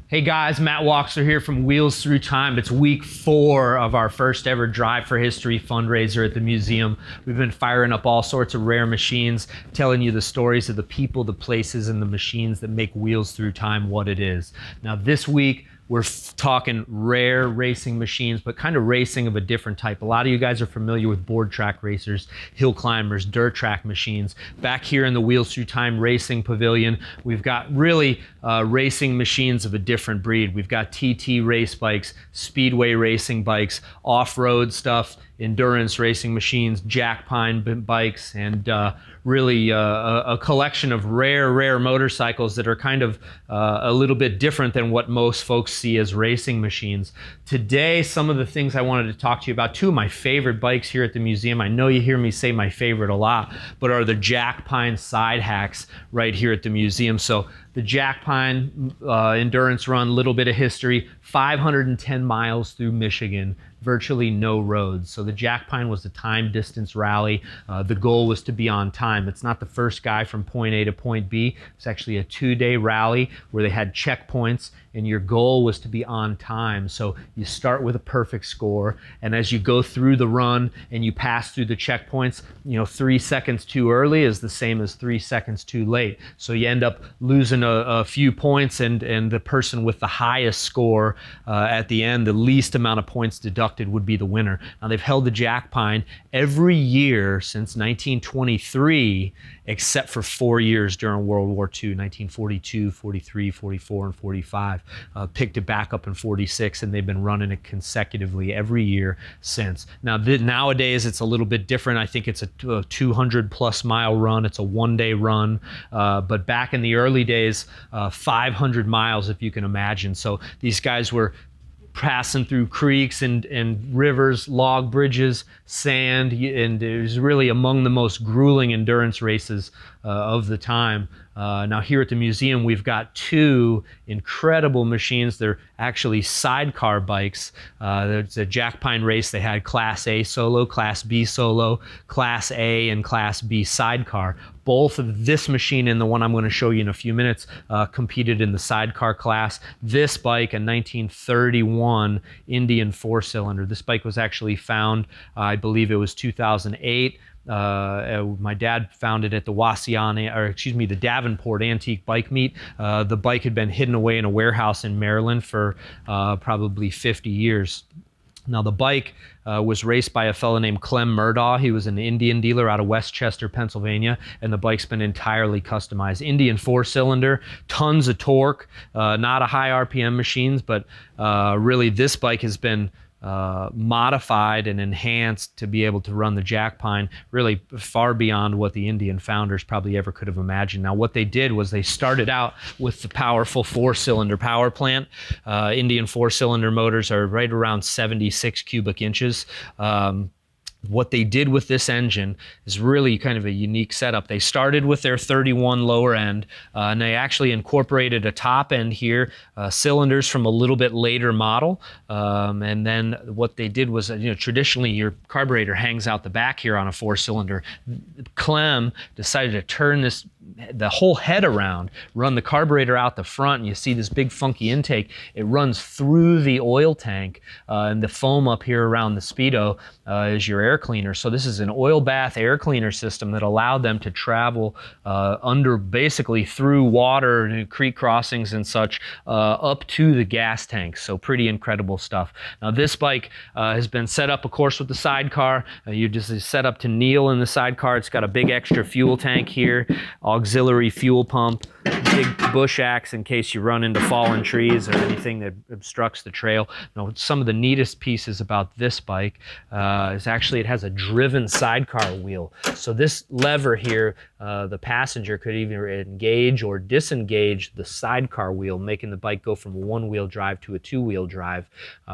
Hey guys, Matt Walkser here from Wheels Through Time. It's week 4 of our first ever Drive for History fundraiser at the museum. We've been firing up all sorts of rare machines, telling you the stories of the people, the places, and the machines that make Wheels Through Time what it is. Now this week, we're talking rare racing machines, but kind of racing of a different type. A lot of you guys are familiar with board track racers, hill climbers, dirt track machines. Back here in the Wheels Through Time Racing Pavilion, we've got really racing machines of a different breed. We've got TT race bikes, speedway racing bikes, off-road stuff, endurance racing machines, jack pine bikes, and really a collection of rare motorcycles that are kind of a little bit different than what most folks see as racing machines. Today, some of the things I wanted to talk to you about, two of my favorite bikes here at the museum, I know you hear me say my favorite a lot, but are the jack pine side hacks right here at the museum. So the jack pine endurance run, little bit of history, 510 miles through Michigan, virtually no roads. So the jack pine was a time distance rally. The goal was to be on time. It's not the first guy from point A to point B. It's actually a 2-day rally where they had checkpoints, and your goal was to be on time. So you start with a perfect score, and as you go through the run and you pass through the checkpoints, 3 seconds too early is the same as 3 seconds too late. So you end up losing a few points, and the person with the highest score at the end, the least amount of points deducted, would be the winner. Now they've held the jack pine every year since 1923, except for 4 years during World War II, 1942, 43, 44, and 45. Picked it back up in 46, and they've been running it consecutively every year since. Now nowadays it's a little bit different. I think it's a 200+ mile run. It's a 1-day run, but back in the early days, 500 miles, if you can imagine. So these guys were passing through creeks and rivers, log bridges, sand, and it was really among the most grueling endurance races of the time. Now here at the museum, we've got 2 incredible machines. They're actually sidecar bikes. There's a jack pine race. They had Class A solo, Class B solo, Class A and Class B sidecar. Both of this machine and the one I'm going to show you in a few minutes competed in the sidecar class. This bike, a 1931 Indian 4-cylinder. This bike was actually found, I believe it was 2008. My dad found it at the the Davenport Antique Bike Meet. The bike had been hidden away in a warehouse in Maryland for probably 50 years. Now the bike was raced by a fellow named Clem Murdaugh. He was an Indian dealer out of Westchester, Pennsylvania, and the bike's been entirely customized. Indian 4-cylinder, tons of torque, not a high RPM machines, but really this bike has been modified and enhanced to be able to run the jack pine really far beyond what the Indian founders probably ever could have imagined. Now what they did was they started out with the powerful 4-cylinder power plant. Indian 4-cylinder motors are right around 76 cubic inches. What they did with this engine is really kind of a unique setup. They started with their 31 lower end, and they actually incorporated a top end here, cylinders from a little bit later model. And then what they did was, traditionally your carburetor hangs out the back here on a 4-cylinder. Clem decided to turn the whole head around, run the carburetor out the front, and you see this big funky intake. It runs through the oil tank, and the foam up here around the speedo is your air cleaner. So this is an oil bath air cleaner system that allowed them to travel basically through water and creek crossings and such up to the gas tanks. So pretty incredible stuff. Now this bike has been set up, of course, with the sidecar. You just set up to kneel in the sidecar. It's got a big extra fuel tank here, auxiliary fuel pump, big bush axe in case you run into fallen trees or anything that obstructs the trail. Some of the neatest pieces about this bike is actually it has a driven sidecar wheel. So this lever here, the passenger could either engage or disengage the sidecar wheel, making the bike go from a 1-wheel drive to a 2-wheel drive.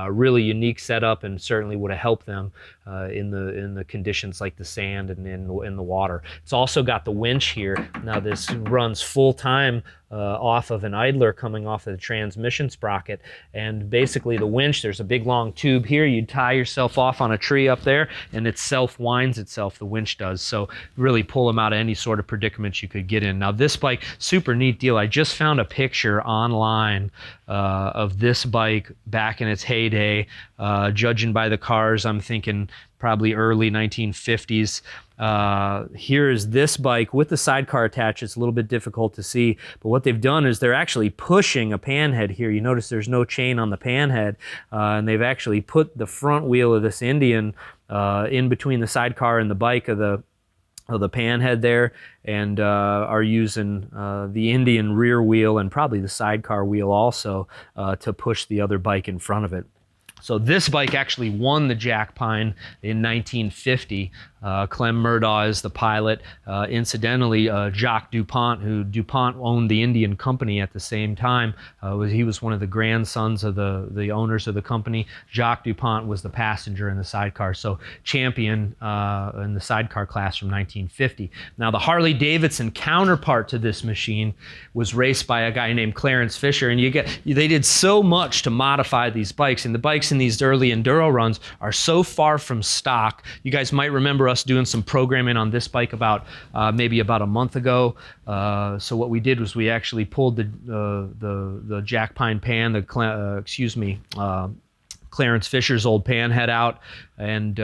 Really unique setup, and certainly would have helped them in the conditions like the sand and in the water. It's also got the winch here. Now this runs full time off of an idler coming off of the transmission sprocket. And basically the winch, there's a big long tube here. You tie yourself off on a tree up there, and it self-winds itself, the winch does. So really pull them out of any sort of predicament you could get in. Now this bike, super neat deal. I just found a picture online of this bike back in its heyday. Judging by the cars, I'm thinking probably early 1950s. Here is this bike with the sidecar attached. It's a little bit difficult to see, but what they've done is they're actually pushing a panhead here. You notice there's no chain on the panhead, and they've actually put the front wheel of this Indian in between the sidecar and the bike of the panhead there, and are using the Indian rear wheel and probably the sidecar wheel also to push the other bike in front of it. So this bike actually won the Jack Pine in 1950. Clem Murdaugh is the pilot. Incidentally, Jacques DuPont, who DuPont owned the Indian company at the same time, he was one of the grandsons of the owners of the company. Jacques DuPont was the passenger in the sidecar, so champion in the sidecar class from 1950. Now the Harley Davidson counterpart to this machine was raced by a guy named Clarence Fisher, and they did so much to modify these bikes, and the bikes in these early enduro runs are so far from stock. You guys might remember us doing some programming on this bike maybe about a month ago. So what we did was we actually pulled the Jack Pine pan, Clarence Fisher's old pan head out, and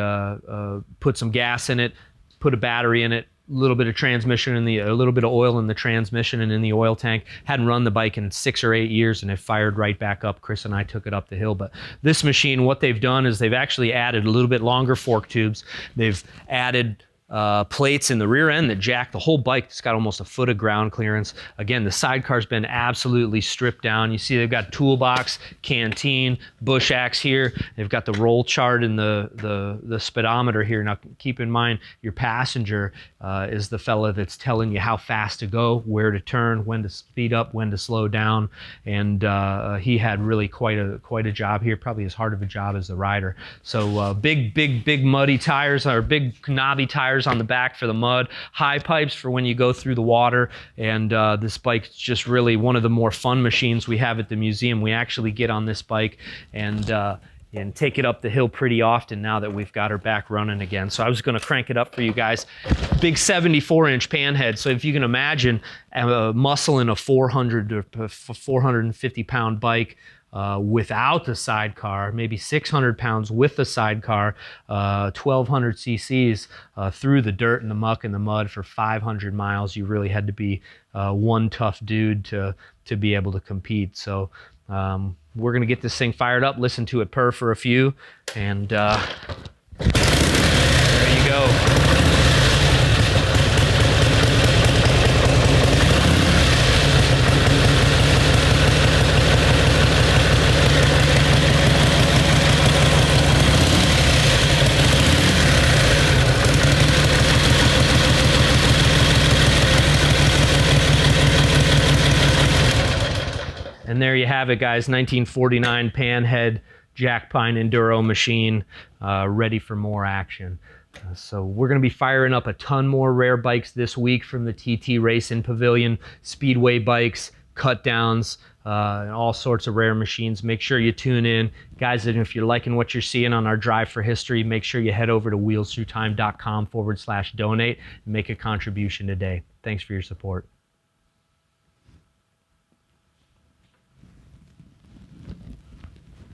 put some gas in it, put a battery in it, a little bit of transmission a little bit of oil in the transmission and in the oil tank. Hadn't run the bike in 6 or 8 years, and it fired right back up. Chris and I took it up the hill. But this machine, what they've done is they've actually added a little bit longer fork tubes. They've added plates in the rear end that jack the whole bike. It's got almost a foot of ground clearance. Again, the sidecar's been absolutely stripped down. You see they've got toolbox, canteen, bush axe here. They've got the roll chart and the speedometer here. Now keep in mind, your passenger is the fella that's telling you how fast to go, where to turn, when to speed up, when to slow down. And he had really quite a job here, probably as hard of a job as the rider. So big muddy tires, or big knobby tires on the back for the mud, high pipes for when you go through the water, and this bike's just really one of the more fun machines we have at the museum. We actually get on this bike and take it up the hill pretty often now that we've got her back running again. So I was going to crank it up for you guys. Big 74-inch panhead. So if you can imagine muscling a 400 or 450-pound bike without the sidecar, maybe 600 pounds with the sidecar, 1,200 cc's through the dirt and the muck and the mud for 500 miles. You really had to be one tough dude to be able to compete. So we're going to get this thing fired up, listen to it purr for a few, and there you go. And there you have it, guys. 1949 panhead Jack Pine enduro machine, ready for more action. So we're going to be firing up a ton more rare bikes this week from the TT Racing Pavilion, speedway bikes, cut downs, and all sorts of rare machines. Make sure you tune in. Guys, and if you're liking what you're seeing on our Drive for History, make sure you head over to wheelsthroughtime.com/donate and make a contribution today. Thanks for your support.